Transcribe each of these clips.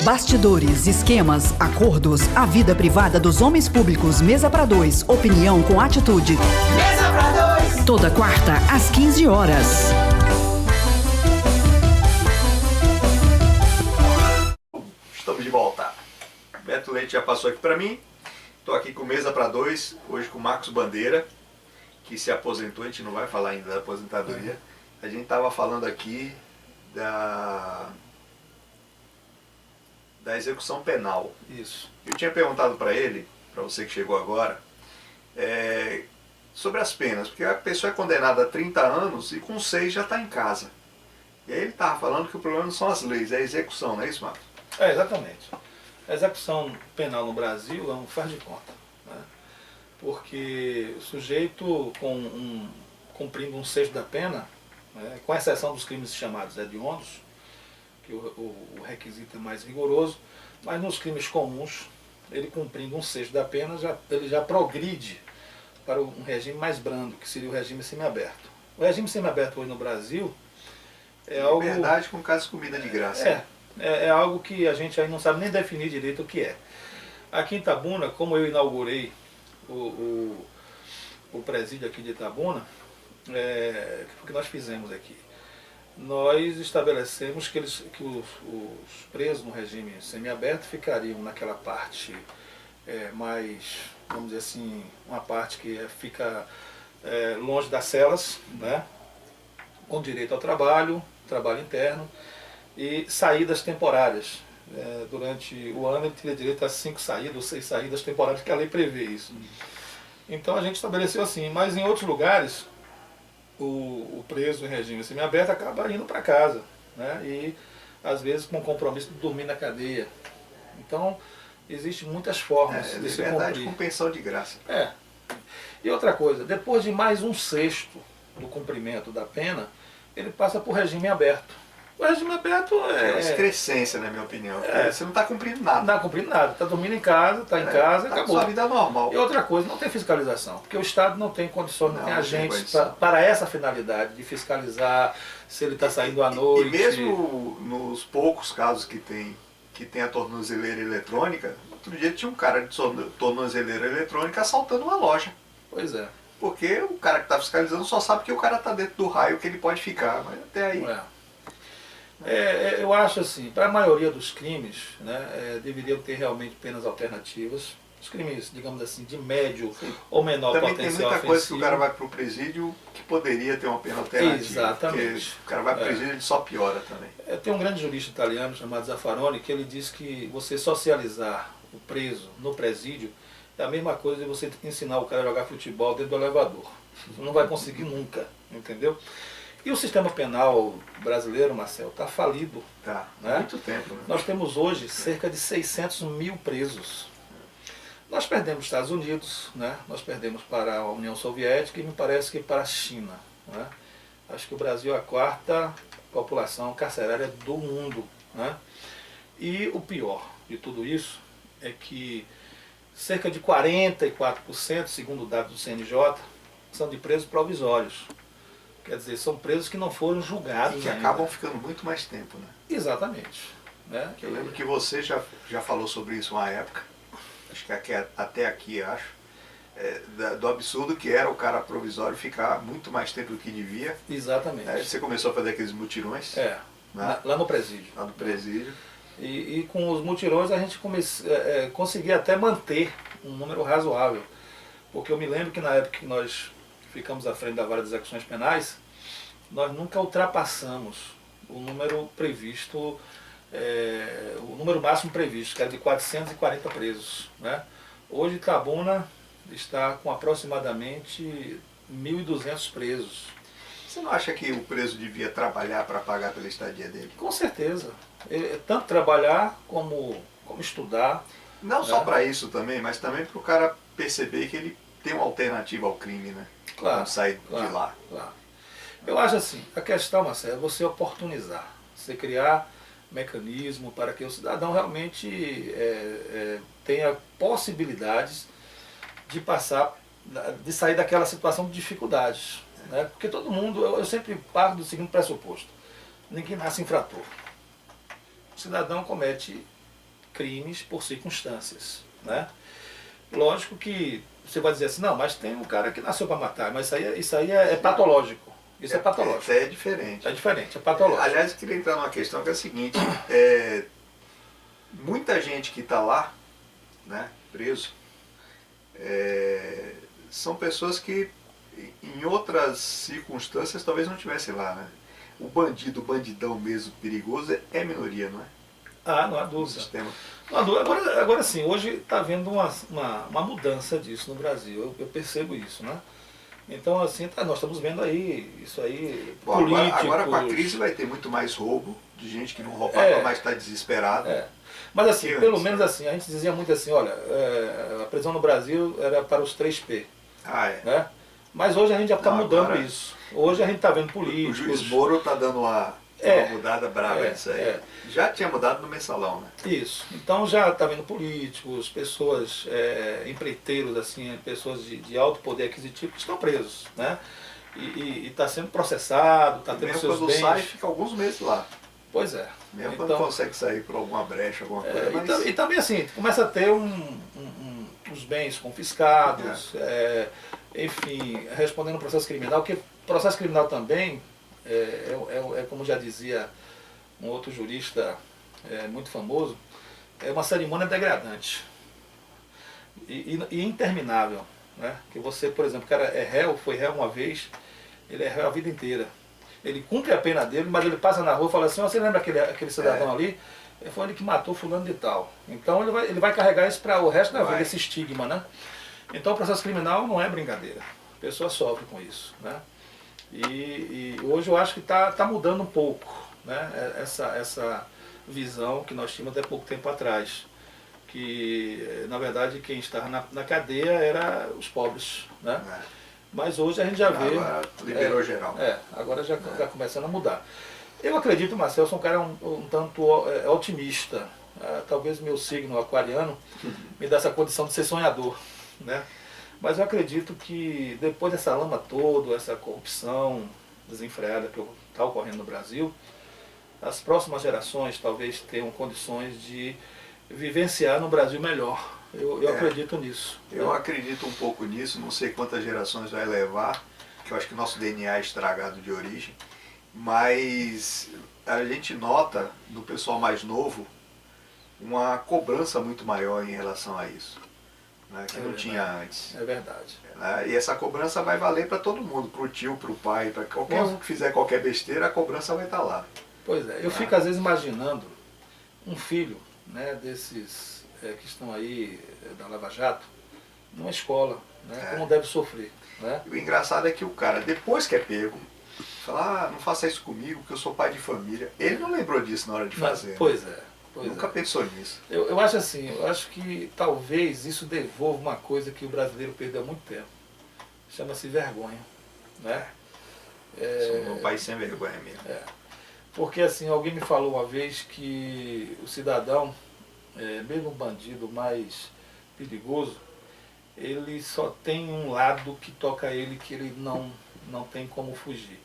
Bastidores, esquemas, acordos, a vida privada dos homens públicos. Mesa pra dois. Opinião com atitude. Mesa pra dois. Toda quarta, às 15 horas. Estamos de volta. Beto Leite já passou aqui para mim. Estou aqui com Mesa para Dois, hoje com o Marcos Bandeira, que se aposentou. A gente não vai falar ainda da aposentadoria. A gente estava falando aqui da execução penal. Isso. Eu tinha perguntado para ele, para você que chegou agora, sobre as penas, porque a pessoa é condenada a 30 anos e com 6 já está em casa. E aí ele estava falando que o problema não são as leis, é a execução, não é isso, Marcos? Exatamente. A execução penal no Brasil é um faz de conta, né? Porque o sujeito cumprindo um sexto da pena, né, com exceção dos crimes chamados hediondos, que o requisito é mais rigoroso, mas nos crimes comuns, ele cumprindo um sexto da pena, ele já progride para um regime mais brando, que seria o regime semiaberto. O regime semiaberto hoje no Brasil é algo... Liberdade com caso de comida de graça. É algo que a gente aí não sabe nem definir direito o que é. Aqui em Itabuna, como eu inaugurei o presídio aqui de Itabuna, o que nós fizemos aqui? Nós estabelecemos que os presos no regime semiaberto ficariam naquela parte mais, vamos dizer assim, uma parte que fica longe das celas, né? Com direito ao trabalho interno e saídas temporárias. Durante o ano ele teria direito a 5 saídas ou 6 saídas temporárias, que a lei prevê isso. Então a gente estabeleceu assim, mas em outros lugares o preso em regime semiaberto acaba indo para casa, né? E às vezes com o compromisso de dormir na cadeia. Então existem muitas formas de se liberdade cumprir. com pensão de graça. E outra coisa, depois de mais um sexto do cumprimento da pena, ele passa para o regime aberto. O regime aberto É uma excrescência, na minha opinião. Você não está cumprindo nada. Não está cumprindo nada, está dormindo em casa, está em casa, tá acabou. com sua vida normal. E outra coisa, não tem fiscalização, porque o Estado não tem condições, não tem tem agentes condição. para essa finalidade de fiscalizar se ele está saindo à noite. E mesmo nos poucos casos que tem a tornozeleira eletrônica, outro dia tinha um cara de tornozeleira eletrônica assaltando uma loja. Pois é. Porque o cara que está fiscalizando só sabe que o cara está dentro do raio que ele pode ficar, mas até aí... Eu acho assim, para a maioria dos crimes, né, deveriam ter realmente penas alternativas. Os crimes, digamos assim, de médio ou menor Também potencial tem muita ofensivo. coisa que o cara vai para o presídio que poderia ter uma pena alternativa. Exatamente. Porque o cara vai para o presídio e ele só piora também. Tem um grande jurista italiano chamado Zaffaroni que ele diz que você socializar o preso no presídio é a mesma coisa de você ensinar o cara a jogar futebol dentro do elevador. Você não vai conseguir nunca, entendeu? E o sistema penal brasileiro, Marcelo, está falido. Tá, né? há muito tempo. Né? Nós temos hoje cerca de 600 mil presos. Nós perdemos os Estados Unidos, né? Nós perdemos para a União Soviética e me parece que para a China. Né? Acho que o Brasil é a 4ª população carcerária do mundo. Né? E o pior de tudo isso é que cerca de 44%, segundo o dado do CNJ, são de presos provisórios. Quer dizer, são presos que não foram julgados E que ainda. acabam ficando muito mais tempo, né? Exatamente. Né? Eu lembro que você já falou sobre isso uma época, acho que até aqui, acho, do absurdo que era o cara provisório ficar muito mais tempo do que devia. Exatamente. Aí você começou a fazer aqueles mutirões. Né? Lá no presídio. Lá no presídio. E com os mutirões a gente conseguia até manter um número razoável. Porque eu me lembro que na época que nós ficamos à frente da vara de execuções penais, nós nunca ultrapassamos o número previsto, o número máximo previsto, que era de 440 presos. Né? Hoje Itabuna está com aproximadamente 1.200 presos. Você não acha que o preso devia trabalhar para pagar pela estadia dele? Com certeza. Tanto trabalhar como estudar. Não só para isso também, mas também para o cara perceber que ele tem uma alternativa ao crime, né? Claro, Quando sai de lá. Claro. Eu acho assim, a questão, Marcelo, é você oportunizar, você criar mecanismo para que o cidadão realmente tenha possibilidades de de sair daquela situação de dificuldades. Né? Porque todo mundo, eu sempre parto do seguinte pressuposto: ninguém nasce infrator. O cidadão comete crimes por circunstâncias, né? Lógico que você vai dizer assim, não, mas tem um cara que nasceu para matar, mas isso aí é patológico. Isso é patológico. É diferente. É diferente, é patológico. Aliás, eu queria entrar numa questão que é a seguinte, muita gente que está lá, né, preso, são pessoas que em outras circunstâncias talvez não estivessem lá, né? O bandido, o bandidão mesmo perigoso é minoria, não é? Ah, não há No dúvida. sistema. Não há dúvida. Agora sim, hoje está havendo uma mudança disso no Brasil, eu percebo isso, né? Então, assim, nós estamos vendo aí, isso aí, Bom, políticos... agora com a crise vai ter muito mais roubo, de gente que não roubava, mas está desesperada. É. Mas assim, Que pelo antes, menos né? assim, a gente dizia muito assim, olha, a prisão no Brasil era para os 3P, Ah, é. né? Mas hoje a gente já está Não, mudando agora- isso. Hoje a gente está vendo O políticos... juiz Moro está dando uma mudada brava nisso aí. Já tinha mudado no mensalão, né? Isso. Então já está vendo políticos, pessoas, empreiteiros, assim, pessoas de alto poder aquisitivo que estão presos, né? E está sendo processado, está tendo Mesmo seus quando bens. sai, fica alguns meses lá. Pois é. Mesmo quando consegue sair por alguma brecha, alguma coisa. Mas... E também assim, começa a ter os bens confiscados, enfim, respondendo ao processo criminal, porque processo criminal também, como já dizia um outro jurista muito famoso, é uma cerimônia degradante e interminável. Né? Que você, por exemplo, o cara foi réu uma vez, ele é réu a vida inteira. Ele cumpre a pena dele, mas ele passa na rua e fala assim, você lembra aquele cidadão ali? Foi ele que matou fulano de tal. Então ele vai carregar isso para o resto da vida, esse estigma, né? Então o processo criminal não é brincadeira. A pessoa sofre com isso, né? E hoje eu acho que está mudando um pouco, né? Essa visão que nós tínhamos até pouco tempo atrás. Que, na verdade, quem estava na cadeia era os pobres, né? Mas hoje a gente já vê... Agora liberou geral. Agora já está começando a mudar. Eu acredito, Marcelo, eu sou um cara um tanto otimista. Talvez meu signo aquariano me dê essa condição de ser sonhador, né? Mas eu acredito que depois dessa lama toda, essa corrupção desenfreada que está ocorrendo no Brasil, as próximas gerações talvez tenham condições de vivenciar no Brasil melhor. Eu acredito nisso. Eu acredito um pouco nisso, não sei quantas gerações vai levar, que eu acho que o nosso DNA é estragado de origem, mas a gente nota no pessoal mais novo uma cobrança muito maior em relação a isso, né, que não tinha antes. É verdade. Né, e essa cobrança vai valer para todo mundo, para o tio, para o pai, para qualquer um que fizer qualquer besteira, a cobrança vai estar lá. Pois é, eu fico às vezes imaginando um filho, né, desses que estão aí da Lava Jato, numa escola, né, como deve sofrer. Né? E o engraçado é que o cara, depois que é pego, fala, não faça isso comigo, porque eu sou pai de família. Ele não lembrou disso na hora de fazer. Pois né? é. Nunca pensou nisso. Eu acho assim, eu acho que talvez isso devolva uma coisa que o brasileiro perdeu há muito tempo. Chama-se vergonha. Né? Sou um país sem vergonha mesmo. Porque assim, alguém me falou uma vez que o cidadão, mesmo um bandido mais perigoso, ele só tem um lado que toca ele, que ele não tem como fugir.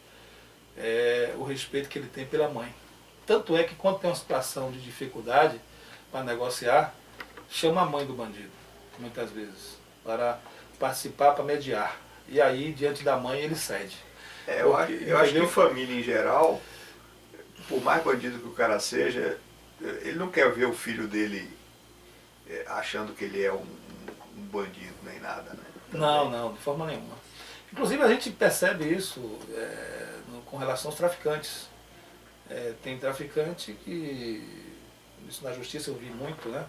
É o respeito que ele tem pela mãe. Tanto é que quando tem uma situação de dificuldade para negociar, chama a mãe do bandido, muitas vezes, para participar, para mediar. E aí, diante da mãe, ele cede. Eu acho que família em geral, por mais bandido que o cara seja, ele não quer ver o filho dele achando que ele é um bandido nem nada, né? Não, de forma nenhuma. Inclusive a gente percebe isso com relação aos traficantes. Tem traficante que, isso na justiça eu vi muito, né?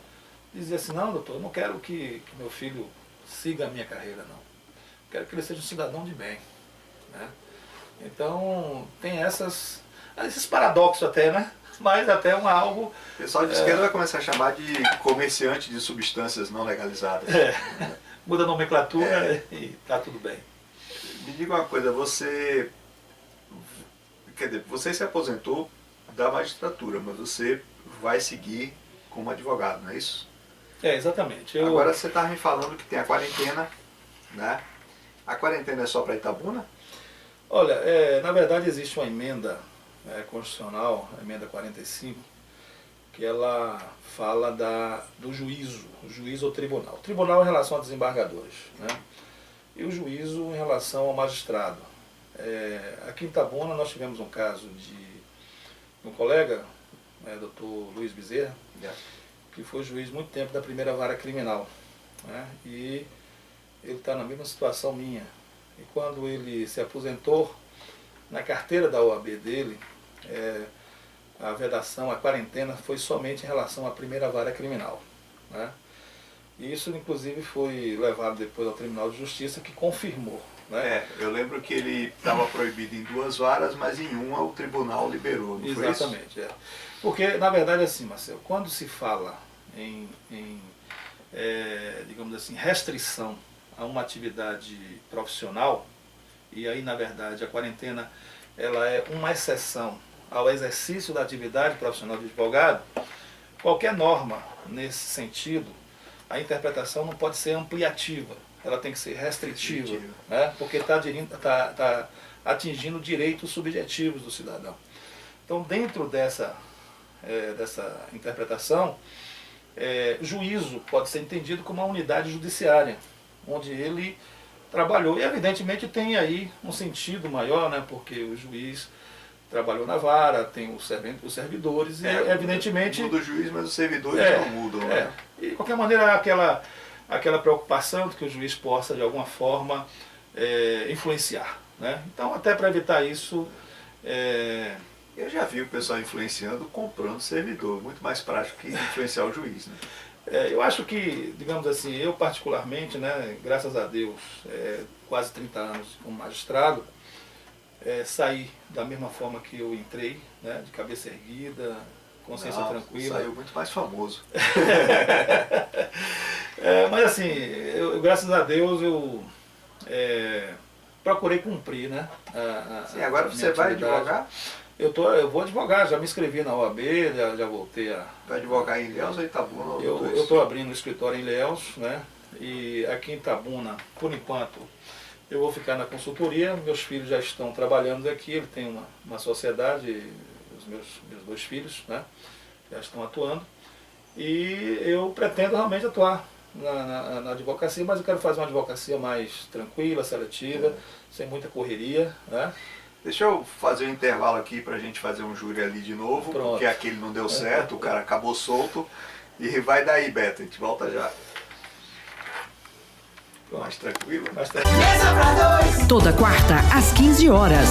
Dizia assim, não, doutor, eu não quero que meu filho siga a minha carreira, não. Quero que ele seja um cidadão de bem. Né? Então tem esses paradoxos até, né? Mas até algo... O pessoal de esquerda vai começar a chamar de comerciante de substâncias não legalizadas. Muda a nomenclatura e tá tudo bem. Me diga uma coisa, você se aposentou da magistratura, mas você vai seguir como advogado, não é isso? Exatamente. Agora você estava me falando que tem a quarentena, né? A quarentena é só para Itabuna? Olha, na verdade existe uma emenda constitucional, a emenda 45, que ela fala do juízo, o juízo ou tribunal. O tribunal em relação a desembargadores, né? E o juízo em relação ao magistrado. Aqui em Itabuna nós tivemos um caso de um colega, doutor Luiz Bezerra, que foi juiz muito tempo da primeira vara criminal, né? E ele está na mesma situação minha. E quando ele se aposentou, na carteira da OAB dele, a vedação, a quarentena foi somente em relação à primeira vara criminal, né? E isso inclusive foi levado depois ao Tribunal de Justiça, que confirmou, né? Eu lembro que ele estava proibido em 2 varas, mas em uma o tribunal liberou, não foi isso? Exatamente, Porque, na verdade, assim, Marcelo, quando se fala digamos assim, restrição a uma atividade profissional, e aí, na verdade, a quarentena ela é uma exceção ao exercício da atividade profissional de advogado, qualquer norma nesse sentido, a interpretação não pode ser ampliativa, ela tem que ser restritiva, né? Porque está atingindo direitos subjetivos do cidadão. Então, dentro dessa interpretação, juízo pode ser entendido como uma unidade judiciária, onde ele trabalhou. E, evidentemente, tem aí um sentido maior, né? Porque o juiz trabalhou na vara, tem os servidores, e, evidentemente... Muda o juiz, mas os servidores não mudam. Né? E, de qualquer maneira, aquela preocupação de que o juiz possa, de alguma forma, influenciar, né? Então, até para evitar isso... Eu já vi o pessoal influenciando comprando servidor, muito mais prático que influenciar o juiz, né? Eu acho que, digamos assim, eu particularmente, né, graças a Deus, quase 30 anos como magistrado, saí da mesma forma que eu entrei, né, de cabeça erguida, consciência tranquila. Saiu muito mais famoso. Mas assim, graças a Deus eu procurei cumprir, né? Sim, agora você vai advogar? Eu vou advogar, já me inscrevi na OAB, já voltei a... Vai advogar em Ilhéus ou Itabuna? Eu estou abrindo um escritório em Ilhéus, né? E aqui em Itabuna, por enquanto, eu vou ficar na consultoria. Meus filhos já estão trabalhando aqui, ele tem uma sociedade, os meus 2 filhos, né? Já estão atuando. E eu pretendo realmente atuar na advocacia, mas eu quero fazer uma advocacia mais tranquila, seletiva, sem muita correria, né? Deixa eu fazer um intervalo aqui para a gente fazer um júri ali de novo, Pronto. Porque aquele não deu certo, o cara acabou solto. E vai daí, Beto, a gente volta já. Mais tranquilo? Mais tranquilo. Mesa pra dois. Toda quarta, às 15 horas.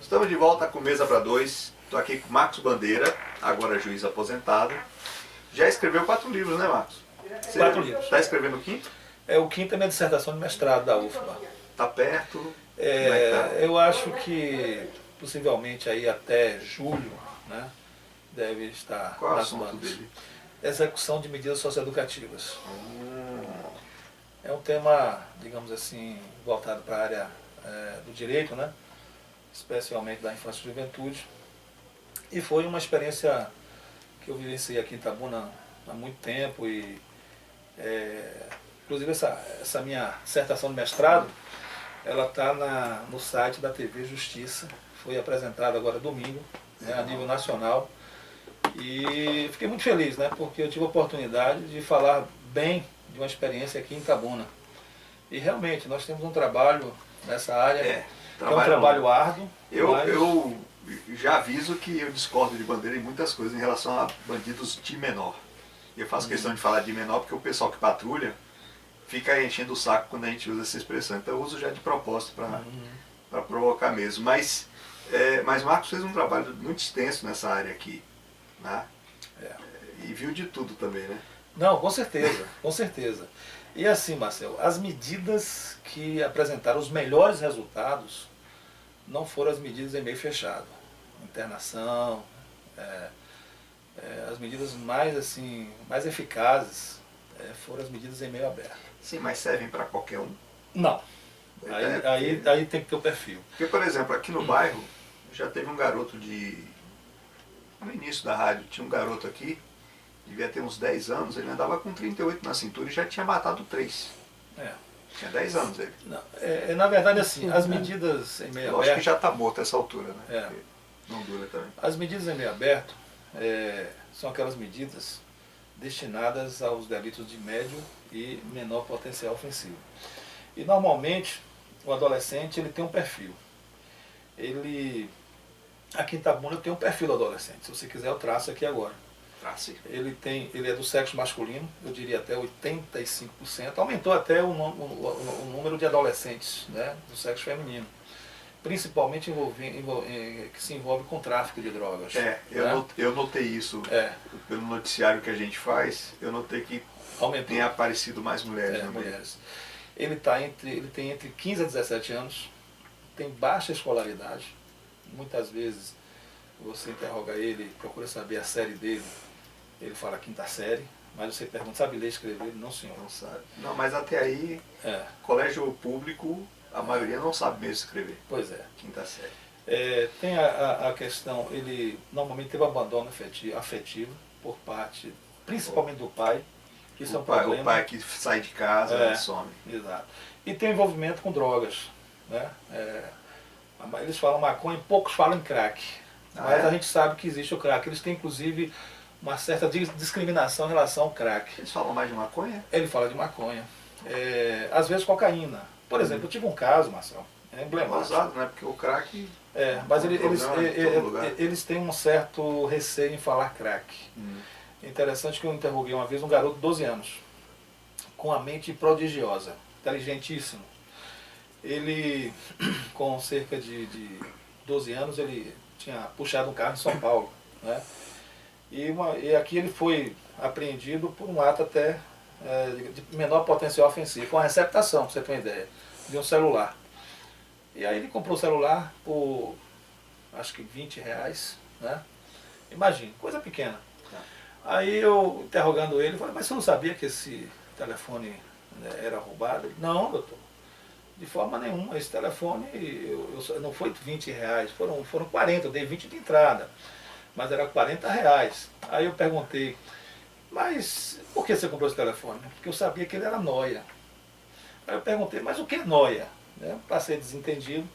Estamos de volta com Mesa para 2. Estou aqui com Marcos Bandeira, agora juiz aposentado. Já escreveu 4 livros, né, Marcos? 4 livros. Está escrevendo o 5º? O 5º é minha dissertação de mestrado da UFBA. Está perto? Como é que tá? Eu acho que possivelmente aí até julho, né, deve estar Qual é o nas assunto mãos. dele? Execução de medidas socioeducativas. É um tema, digamos assim, voltado para a área do direito, né, especialmente da infância e juventude. E foi uma experiência que eu vivenciei aqui em Itabuna há muito tempo e inclusive essa minha dissertação de mestrado, ela está no site da TV Justiça, foi apresentada agora domingo, né, a nível nacional, e fiquei muito feliz, né, porque eu tive a oportunidade de falar bem de uma experiência aqui em Itabuna. E realmente nós temos um trabalho nessa área, que é um trabalho árduo. Eu já aviso que eu discordo de Bandeira em muitas coisas em relação a bandidos de menor. E eu faço questão de falar de menor porque o pessoal que patrulha fica enchendo o saco quando a gente usa essa expressão. Então eu uso já de propósito para provocar mesmo. Mas Marcos fez um trabalho muito extenso nessa área aqui, né? E viu de tudo também, né? Não, com certeza, com certeza. E assim, Marcelo, as medidas que apresentaram os melhores resultados não foram as medidas em meio fechado. Internação, as medidas mais eficazes foram as medidas em meio aberto. Sim, mas servem para qualquer um? Não. Aí tem que ter o perfil. Porque, por exemplo, aqui no bairro já teve um garoto no início da rádio, tinha um garoto aqui, devia ter uns 10 anos, ele andava com 38 na cintura e já tinha matado 3. Tinha 10 anos ele. Não, na verdade, assim, as medidas em meio Eu acho que aberto... já está morto essa altura, né? É. Porque não dura também. As medidas em meio aberto são aquelas medidas destinadas aos delitos de médio e menor potencial ofensivo. E normalmente o adolescente ele tem um perfil. Aqui em Itabuna tem um perfil do adolescente. Se você quiser eu traço aqui agora. Trace. Ele é do sexo masculino, eu diria até 85%. Aumentou até o número de adolescentes, né, do sexo feminino. Principalmente que se envolve com tráfico de drogas. Eu notei isso pelo noticiário que a gente faz, eu notei que aumentou. Tem aparecido mais mulheres. Mulheres. Ele tem entre 15 a 17 anos, tem baixa escolaridade. Muitas vezes você interroga ele, procura saber a série dele, ele fala quinta série, mas você pergunta, sabe ler e escrever? Não, senhor. Não sabe. Não, mas até aí, colégio público, a maioria não sabe mesmo escrever. Pois é. Quinta série. Tem a questão, ele normalmente teve abandono afetivo por parte, principalmente do pai. Isso é um problema. O pai que sai de casa some. Exato. E tem envolvimento com drogas. Né? Eles falam maconha, poucos falam em crack. Mas a gente sabe que existe o crack. Eles têm inclusive uma certa discriminação em relação ao crack. Eles falam mais de maconha? Ele fala de maconha. Às vezes cocaína. Por exemplo, eu tive um caso, Marcelo, emblemático. É né? Porque o crack... mas eles têm um certo receio em falar crack. É interessante que eu interroguei uma vez um garoto de 12 anos, com a mente prodigiosa, inteligentíssimo. Ele, com cerca de 12 anos, ele tinha puxado um carro em São Paulo. Né? E aqui ele foi apreendido por um ato até de menor potencial ofensivo, com a receptação, para você ter uma ideia, de um celular. E aí ele comprou o celular por, acho que R$20, né? Imagina, coisa pequena. Aí eu, interrogando ele, falei, mas você não sabia que esse telefone era roubado? Ele, não, doutor, de forma nenhuma, esse telefone não foi R$20, foram 40, eu dei 20 de entrada, mas era R$40. Aí eu perguntei, mas por que você comprou esse telefone? Porque eu sabia que ele era nóia. Aí eu perguntei, mas o que é nóia? Passei desentendido.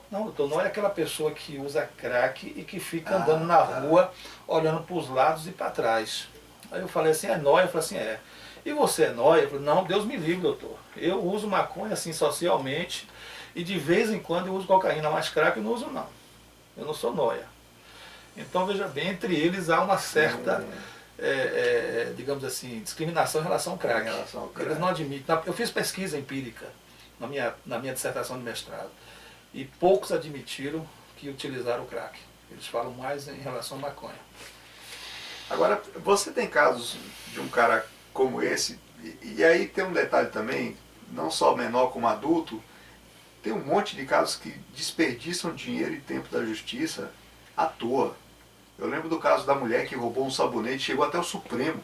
Não, doutor, nóia é aquela pessoa que usa crack e que fica andando na rua, olhando para os lados e para trás. Aí eu falei assim, é nóia? Eu falei assim, é. E você é nóia? Eu falei, não, Deus me livre, doutor. Eu uso maconha assim socialmente e de vez em quando eu uso cocaína, mas crack eu não uso não. Eu não sou nóia. Então veja bem, entre eles há uma certa, digamos assim, discriminação em relação ao crack. Eles não admitem. Eu fiz pesquisa empírica na minha dissertação de mestrado. E poucos admitiram que utilizaram o crack. Eles falam mais em relação à maconha. Agora, você tem casos de um cara como esse, e aí tem um detalhe também, não só menor como adulto, tem um monte de casos que desperdiçam dinheiro e tempo da justiça à toa. Eu lembro do caso da mulher que roubou um sabonete e chegou até o Supremo.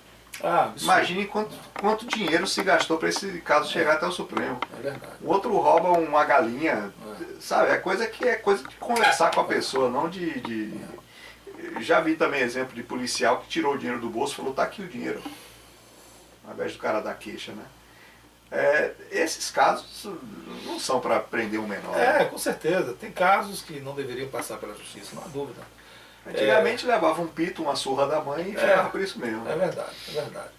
Imagine quanto dinheiro se gastou para esse caso chegar até o Supremo. É verdade. O outro rouba uma galinha, sabe? É coisa de conversar com a pessoa, não de... Já vi também exemplo de policial que tirou o dinheiro do bolso e falou, tá aqui o dinheiro. Ao invés do cara dar queixa, né? Esses casos não são para prender um menor. Com certeza. Tem casos que não deveriam passar pela justiça, não há dúvida. Antigamente levava um pito, uma surra da mãe e ficava por isso mesmo. É verdade, é verdade.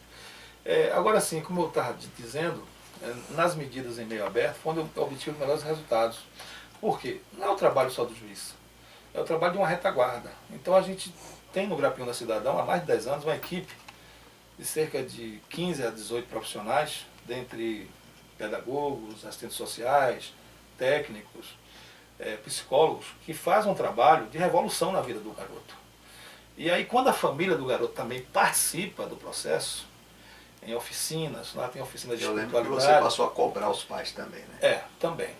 Agora sim, como eu estava dizendo, nas medidas em meio aberto, foi onde eu obtive os melhores resultados. Por quê? Não é o trabalho só do juiz, é o trabalho de uma retaguarda. Então a gente tem no Grapião da Cidadão, há mais de 10 anos, uma equipe de cerca de 15 a 18 profissionais, dentre pedagogos, assistentes sociais, técnicos, psicólogos, que fazem um trabalho de revolução na vida do garoto. E aí quando a família do garoto também participa do processo, em oficinas, lá tem oficina de espiritualidade. Eu lembro que você passou a cobrar os pais também, né? Também.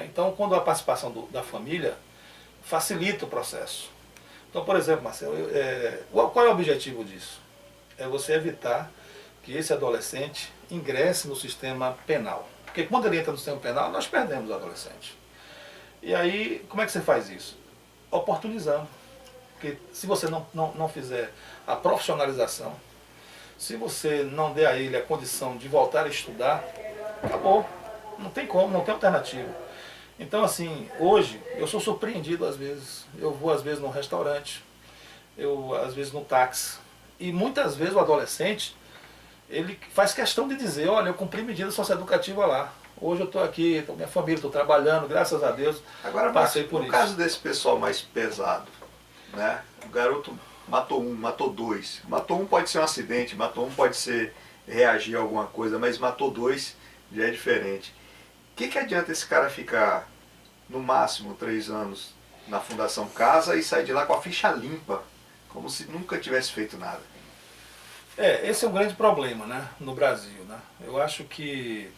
Então quando a participação da família facilita o processo. Então, por exemplo, Marcelo, qual é o objetivo disso? É você evitar que esse adolescente ingresse no sistema penal. Porque quando ele entra no sistema penal, nós perdemos o adolescente. E aí, como é que você faz isso? Oportunizando. Porque se você não fizer a profissionalização, se você não der a ele a condição de voltar a estudar, acabou. Não tem como, não tem alternativa. Então, assim, hoje eu sou surpreendido às vezes. Eu vou às vezes num restaurante, eu às vezes no táxi. E muitas vezes o adolescente, ele faz questão de dizer, olha, eu cumpri medida socioeducativa lá. Hoje eu estou aqui, estou com minha família, estou trabalhando, graças a Deus, Agora, passei por no isso. caso desse pessoal mais pesado, né? O garoto matou um, matou dois. Matou um pode ser um acidente, matou um pode ser reagir a alguma coisa, mas matou dois já é diferente. O que adianta esse cara ficar no máximo 3 anos na Fundação Casa e sair de lá com a ficha limpa, como se nunca tivesse feito nada? Esse é um grande problema, né, no Brasil, né? Eu acho que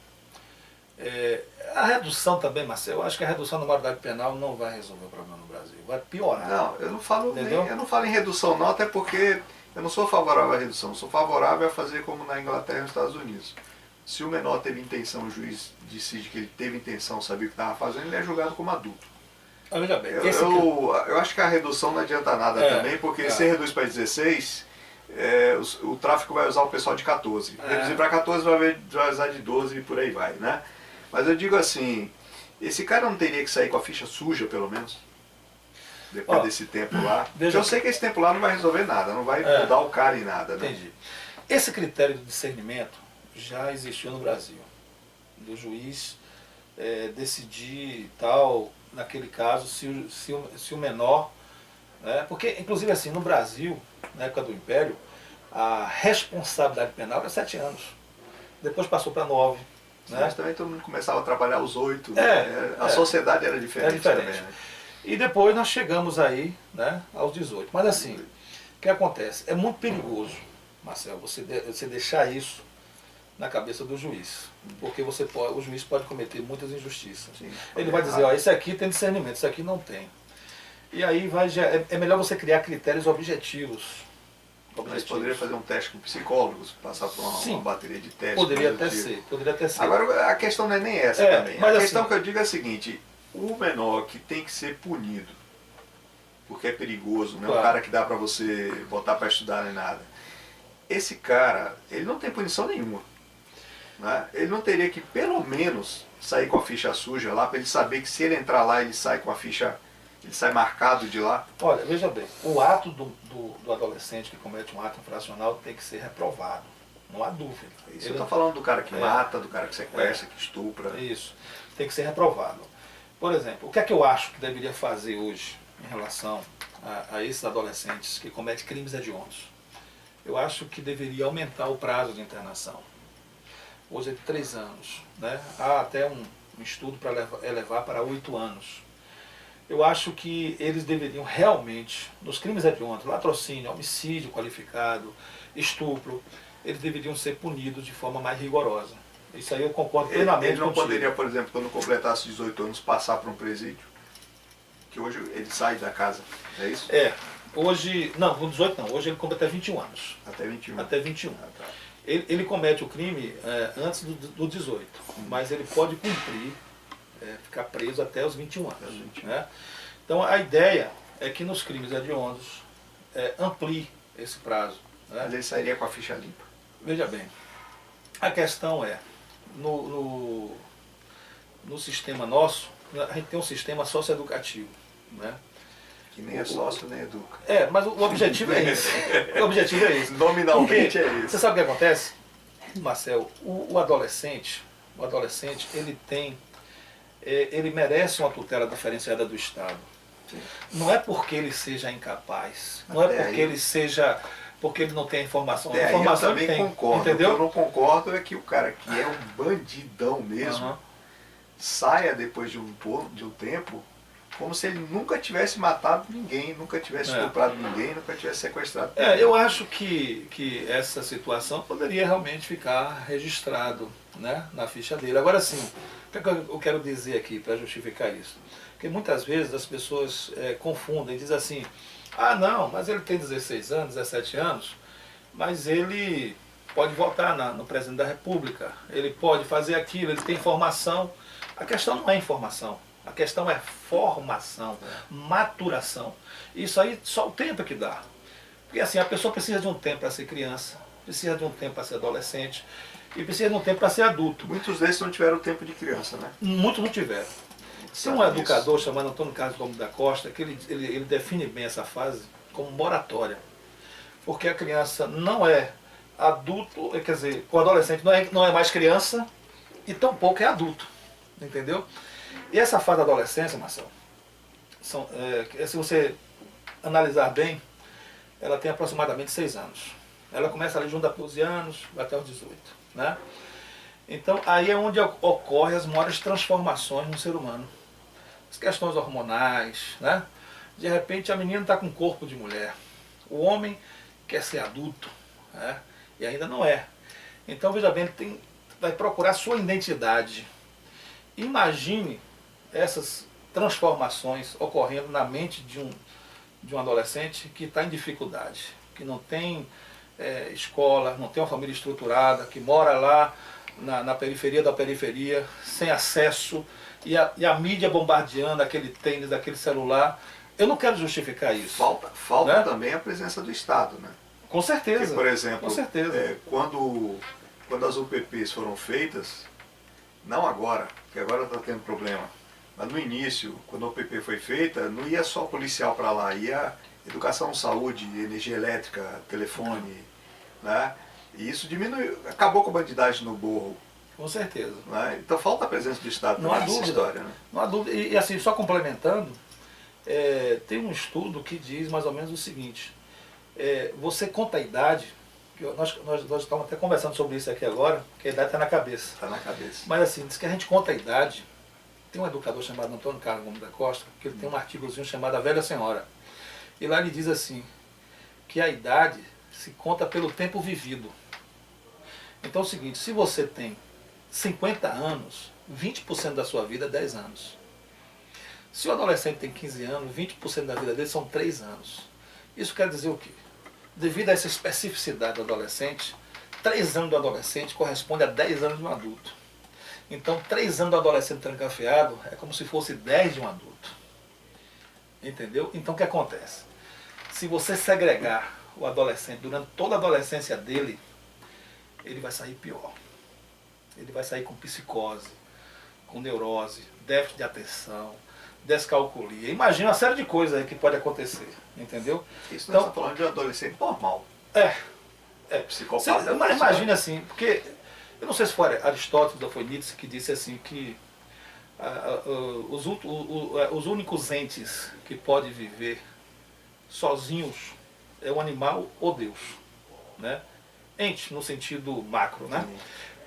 a redução também, Marcelo, eu acho que a redução da maioridade penal não vai resolver o problema no Brasil, vai piorar. Não, eu não falo, eu não falo em redução não, até porque eu não sou favorável à redução, eu sou favorável a fazer como na Inglaterra e nos Estados Unidos. Se o menor teve intenção, o juiz decide que ele teve intenção, sabia o que estava fazendo, ele é julgado como adulto. Veja bem, Eu acho que a redução não adianta nada também, porque se reduz para 16, o tráfico vai usar o pessoal de 14. Reduzir para 14 vai usar de 12 e por aí vai, né? Mas eu digo assim, esse cara não teria que sair com a ficha suja, pelo menos? Depois desse tempo lá. Eu sei que esse tempo lá não vai resolver nada, não vai mudar o cara em nada, né? Entendi. Esse critério de discernimento já existiu no Brasil. Do juiz decidir tal, naquele caso, se o menor... porque, inclusive assim, no Brasil, na época do Império, a responsabilidade penal era 7 anos. Depois passou para 9. Né? Mas também todo mundo começava a trabalhar aos 8. A sociedade era diferente, também. Né? E depois nós chegamos aí, né, aos 18. Mas assim, o que acontece? É muito perigoso, Marcelo, você deixar isso na cabeça do juiz. Porque o juiz pode cometer muitas injustiças. Sim, ele vai dizer, ó, esse aqui tem discernimento, esse aqui não tem. E aí é melhor você criar critérios objetivos. Mas poderia fazer um teste com psicólogos, passar por uma bateria de testes. Poderia até ser. Agora, a questão não é nem essa também. Mas a questão que eu digo é a seguinte, o menor que tem que ser punido, porque é perigoso, não é um cara que dá para você botar para estudar nem nada. Esse cara, ele não tem punição nenhuma. Né? Ele não teria que, pelo menos, sair com a ficha suja lá, para ele saber que se ele entrar lá, ele sai com a ficha... Ele sai marcado de lá? Olha, veja bem, o ato do adolescente que comete um ato infracional tem que ser reprovado. Não há dúvida. Isso eu estou falando do cara que mata, do cara que sequestra, que estupra. Isso. Tem que ser reprovado. Por exemplo, o que é que eu acho que deveria fazer hoje em relação a esses adolescentes que cometem crimes hediondos? Eu acho que deveria aumentar o prazo de internação. Hoje é de 3 anos. Né? Há até um estudo para elevar para 8 anos. Eu acho que eles deveriam realmente, nos crimes hediondos, latrocínio, homicídio qualificado, estupro, eles deveriam ser punidos de forma mais rigorosa. Isso aí eu concordo plenamente Ele não contigo. poderia, por exemplo, quando completasse 18 anos, passar para um presídio? Que hoje ele sai da casa, é isso? Hoje, não, com 18 não, hoje ele completa 21 anos. Até 21. Até 21. Tá. Ele comete o crime antes do 18, mas ele pode cumprir, ficar preso até os 21 anos. Né? Então a ideia é que nos crimes hediondos amplie esse prazo. Né? Mas ele sairia com a ficha limpa. Veja bem, a questão é, no sistema nosso, a gente tem um sistema socioeducativo. Né? Que nem é sócio, nem educa. Mas o objetivo é esse. O objetivo é esse. Nominalmente é isso. Você sabe o que acontece, Marcel? O adolescente, ele merece uma tutela diferenciada do Estado. Sim. Não é porque ele seja incapaz, não é porque ele não tem informação. A informação eu também ele tem, concordo. entendeu? O que eu não concordo é que o cara que é um bandidão mesmo saia depois de um tempo como se ele nunca tivesse matado ninguém, nunca tivesse estuprado ninguém, nunca tivesse sequestrado ninguém. Eu acho que essa situação poderia realmente ficar registrado, né, na ficha dele. Agora sim, o que eu quero dizer aqui para justificar isso? Porque muitas vezes as pessoas confundem, dizem assim, não, mas ele tem 16 anos, 17 anos, mas ele pode votar no presidente da República, ele pode fazer aquilo, ele tem informação. A questão não é informação. A questão é formação, maturação. Isso aí só o tempo é que dá. Porque assim, a pessoa precisa de um tempo para ser criança, precisa de um tempo para ser adolescente. e precisa de um tempo para ser adulto. Muitos desses não tiveram tempo de criança, né? Muitos não tiveram. Tem um educador chamado Antônio Carlos Gomes da Costa, que ele define bem essa fase como moratória. Porque a criança não é adulto, quer dizer, o adolescente não é mais criança e tampouco é adulto. Entendeu? E essa fase da adolescência, Marcelo, se você analisar bem, ela tem aproximadamente 6 anos. Ela começa ali junto a 12 anos, vai até os 18. Né? Então, aí é onde ocorrem as maiores transformações no ser humano. As questões hormonais, né? De repente a menina está com corpo de mulher. O homem quer ser adulto, né? E ainda não é. Então, veja bem, ele vai procurar sua identidade. Imagine essas transformações ocorrendo na mente de um adolescente que está em dificuldade, que não tem escola, não tem uma família estruturada, que mora lá na periferia da periferia, sem acesso, e a mídia bombardeando aquele tênis, aquele celular. Eu não quero justificar isso. Falta né? também a presença do Estado, né? Com certeza. Porque, por exemplo, com certeza. Quando as UPPs foram feitas, não agora, que agora está tendo problema, mas no início, quando a UPP foi feita, não ia só policial para lá, ia educação, saúde, energia elétrica, telefone, né? E isso diminuiu, acabou com a bandidagem no Morro. Com certeza. Né? Então falta a presença do Estado Não há nessa dúvida. história. Né? Não há dúvida. E assim, só complementando, tem um estudo que diz mais ou menos o seguinte, você conta a idade, nós estamos até conversando sobre isso aqui agora, que a idade está na cabeça. Está na cabeça. Mas assim, diz que a gente conta a idade, tem um educador chamado Antônio Carlos Gomes da Costa, que ele tem um artigozinho chamado A Velha Senhora. E lá ele diz assim, que a idade se conta pelo tempo vivido. Então é o seguinte, se você tem 50 anos, 20% da sua vida é 10 anos. Se o adolescente tem 15 anos, 20% da vida dele são 3 anos. Isso quer dizer o quê? Devido a essa especificidade do adolescente, 3 anos do adolescente corresponde a 10 anos de um adulto. Então 3 anos do adolescente trancafiado é como se fosse 10 de um adulto. Entendeu? Então o que acontece? Se você segregar o adolescente durante toda a adolescência dele, ele vai sair pior. Ele vai sair com psicose, com neurose, déficit de atenção, descalculia. Imagina uma série de coisas aí que pode acontecer, entendeu? Isso nós estamos falando de um adolescente normal. Psicopata. Imagina assim, porque eu não sei se foi Aristóteles ou foi Nietzsche que disse assim que os únicos entes que podem viver sozinhos é o animal ou Deus, né? Ente no sentido macro, né? Sim.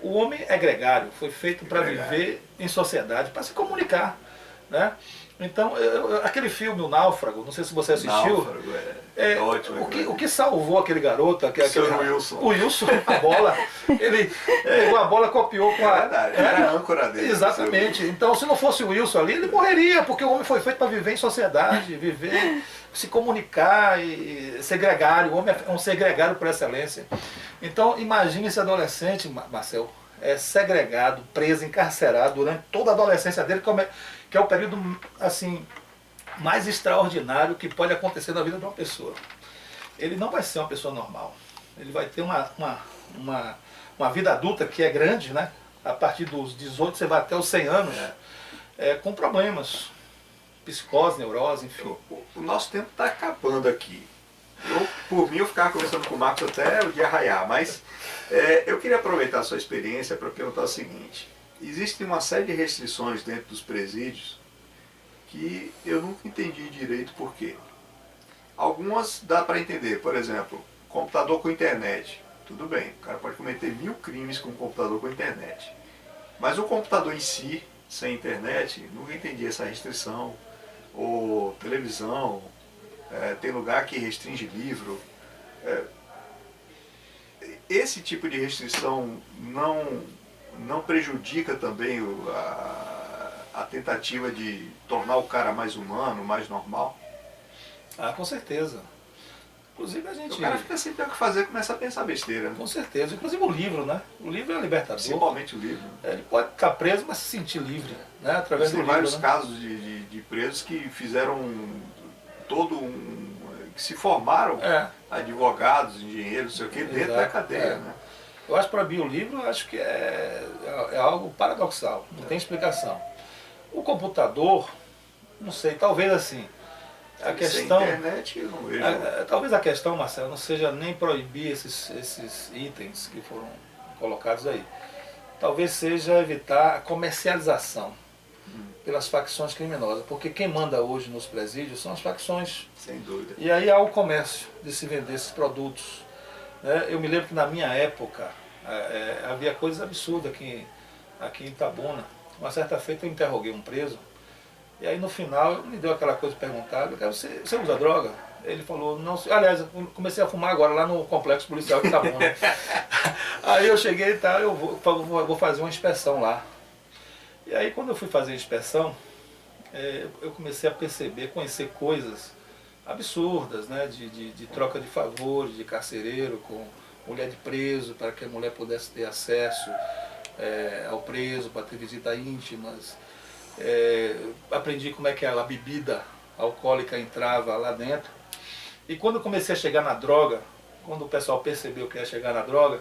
O homem é gregário, foi feito para viver em sociedade, para se comunicar, né? Então, aquele filme, O Náufrago, não sei se você assistiu. Náufrago, ótimo. O que salvou aquele garoto, aquele Wilson. O Wilson, a bola, ele pegou a bola, copiou com a... verdade, era a âncora dele. Exatamente. Então, se não fosse o Wilson ali, ele morreria, porque o homem foi feito para viver em sociedade, viver, se comunicar e ser gregário. O homem é um ser gregário por excelência. Então, imagine esse adolescente, Marcel, segregado, preso, encarcerado durante toda a adolescência dele, que é o período assim, mais extraordinário que pode acontecer na vida de uma pessoa. Ele não vai ser uma pessoa normal. Ele vai ter uma vida adulta que é grande, né? A partir dos 18 você vai até os 100 anos, com problemas, psicose, neurose, enfim. O nosso tempo está acabando aqui. Por mim, eu ficava conversando com o Marcos até o dia raiar, mas eu queria aproveitar a sua experiência para perguntar o seguinte. Existe uma série de restrições dentro dos presídios que eu nunca entendi direito por quê. Algumas dá para entender, por exemplo, computador com internet. Tudo bem, o cara pode cometer 1000 crimes com computador com internet. Mas o computador em si, sem internet, nunca entendi essa restrição. Ou televisão, tem lugar que restringe livro. Esse tipo de restrição não prejudica também a tentativa de tornar o cara mais humano, mais normal? Ah, com certeza. Inclusive a gente... O cara fica sem ter o que fazer e começa a pensar besteira. Né? Com certeza. Inclusive o livro, né? O livro é libertador. Principalmente o livro. Ele pode ficar preso, mas se sentir livre, né? Através do Tem livro. vários né? casos de presos que fizeram que se formaram advogados, engenheiros, não sei o que, dentro da cadeia. Né? Eu acho que proibir o livro, eu acho que é algo paradoxal, não tem explicação. O computador, não sei, talvez assim, a questão... internet, eu não vejo. Talvez a questão, Marcelo, não seja nem proibir esses itens que foram colocados aí. Talvez seja evitar a comercialização pelas facções criminosas, porque quem manda hoje nos presídios são as facções. Sem dúvida. E aí há o comércio de se vender esses produtos. Eu me lembro que na minha época havia coisas absurdas aqui em Itabuna. Uma certa feita eu interroguei um preso, e aí no final me deu aquela coisa de perguntar, você usa droga? Ele falou, não, aliás, eu comecei a fumar agora lá no complexo policial de Itabuna. Aí eu cheguei e tal, eu vou fazer uma inspeção lá. E aí quando eu fui fazer a inspeção, eu comecei a perceber, conhecer coisas absurdas, né, de troca de favores, de carcereiro com mulher de preso, para que a mulher pudesse ter acesso ao preso, para ter visitas íntimas. Aprendi como é que a bebida alcoólica entrava lá dentro. E quando eu comecei a chegar na droga, quando o pessoal percebeu que ia chegar na droga,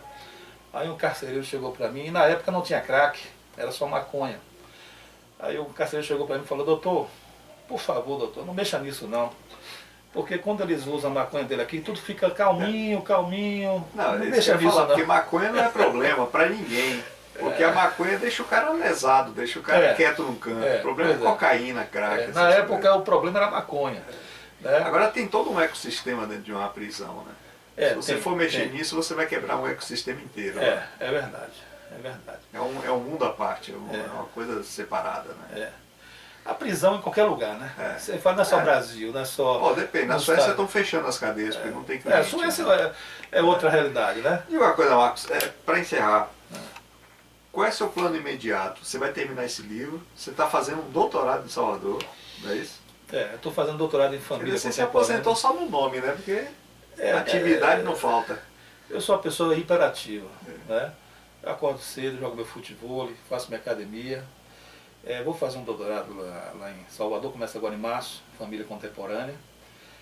aí um carcereiro chegou para mim, e na época não tinha crack, era só maconha. Aí o carcereiro chegou para mim e falou, doutor, por favor, doutor, não mexa nisso não. Porque quando eles usam a maconha dele aqui, tudo fica calminho, calminho. Não mexa nisso falar, não. porque maconha não é problema para ninguém. Porque a maconha deixa o cara lesado, deixa o cara quieto num canto. O problema é cocaína, crack. Na época o problema era a maconha. Né? Agora tem todo um ecossistema dentro de uma prisão, né? Se você for mexer nisso, você vai quebrar um ecossistema inteiro. É verdade, é verdade. É um mundo à parte, é uma coisa separada, né? A prisão em qualquer lugar, né? Você fala, não é só Brasil, não é só... depende, na Suécia estão fechando as cadeias, porque não tem cliente. A Suécia é outra realidade, né? E uma coisa, Marcos, para encerrar, qual é o seu plano imediato? Você vai terminar esse livro, você está fazendo um doutorado em Salvador, não é isso? Eu estou fazendo doutorado em família. Você se aposentou só no nome, né? Porque atividade não falta. Eu sou uma pessoa hiperativa, né? Eu acordo cedo, jogo meu futebol, faço minha academia. Vou fazer um doutorado lá em Salvador, começa agora em março, família contemporânea.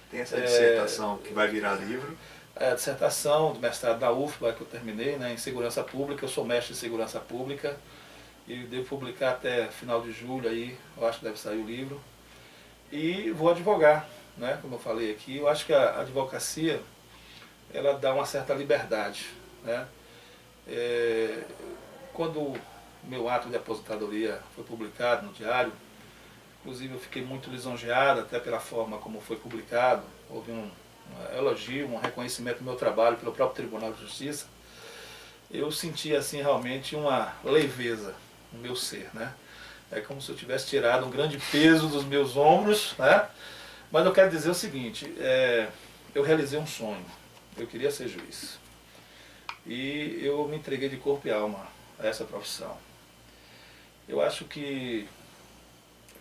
Tem essa dissertação que vai virar livro. A dissertação do mestrado da UFBA que eu terminei, né, em segurança pública. Eu sou mestre em segurança pública e devo publicar até final de julho, aí eu acho que deve sair o livro. E vou advogar, né, como eu falei aqui. Eu acho que a advocacia ela dá uma certa liberdade, né? Quando o meu ato de aposentadoria foi publicado no diário, inclusive eu fiquei muito lisonjeado até pela forma como foi publicado. Houve um elogio, um reconhecimento do meu trabalho pelo próprio Tribunal de Justiça. Eu senti assim realmente uma leveza no meu ser, né? É como se eu tivesse tirado um grande peso dos meus ombros, né? Mas eu quero dizer o seguinte, eu realizei um sonho, eu queria ser juiz. E eu me entreguei de corpo e alma a essa profissão. Eu acho que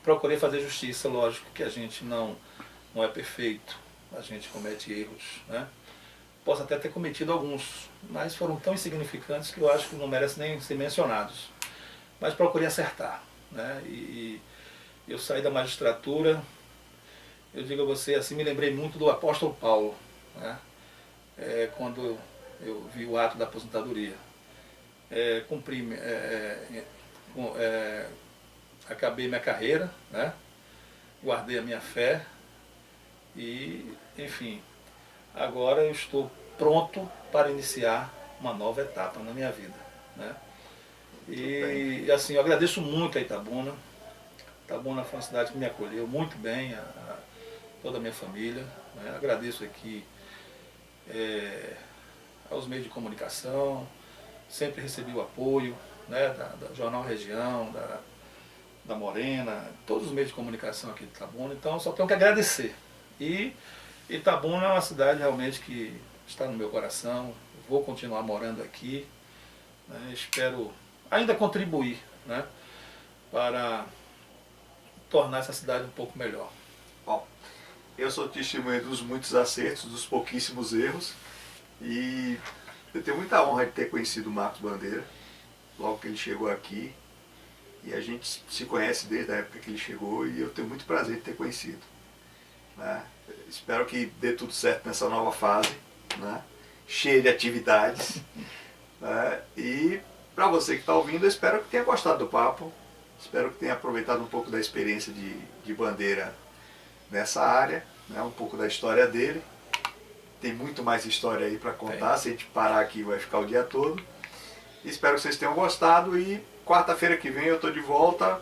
procurei fazer justiça, lógico que a gente não é perfeito, a gente comete erros, né? Posso até ter cometido alguns, mas foram tão insignificantes que eu acho que não merecem nem ser mencionados. Mas procurei acertar, né? E eu saí da magistratura, eu digo a você, assim, me lembrei muito do apóstolo Paulo, né? Quando eu vi o ato da aposentadoria. Acabei minha carreira, né? Guardei a minha fé e, enfim, agora eu estou pronto para iniciar uma nova etapa na minha vida, né? E assim, eu agradeço muito a Itabuna. Itabuna foi uma cidade que me acolheu muito bem, toda a minha família, né? Agradeço aqui aos meios de comunicação, sempre recebi o apoio, né, da Jornal Região, da Morena, todos os meios de comunicação aqui de Itabuna, então só tenho que agradecer. E Itabuna é uma cidade realmente que está no meu coração, vou continuar morando aqui, né, espero ainda contribuir, né, para tornar essa cidade um pouco melhor. Bom, eu sou testemunha dos muitos acertos, dos pouquíssimos erros, e eu tenho muita honra de ter conhecido o Marcos Bandeira, logo que ele chegou aqui, e a gente se conhece desde a época que ele chegou, e eu tenho muito prazer de ter conhecido, né? Espero que dê tudo certo nessa nova fase, né? Cheia de atividades, E para você que está ouvindo, eu espero que tenha gostado do papo. Espero que tenha aproveitado um pouco da experiência de Bandeira nessa área, né? Um pouco da história dele. Tem muito mais história aí para contar. Se a gente parar aqui vai ficar o dia todo. Espero que vocês tenham gostado e quarta-feira que vem eu estou de volta,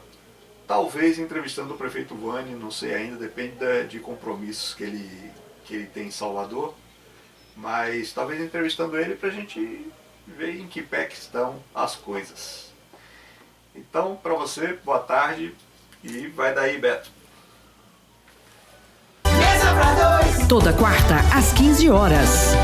talvez entrevistando o prefeito Vânio, não sei ainda, depende de compromissos que ele tem em Salvador, mas talvez entrevistando ele para a gente ver em que pé que estão as coisas. Então, para você, boa tarde e vai daí, Beto. Mesa pra dois. Toda quarta às 15 horas.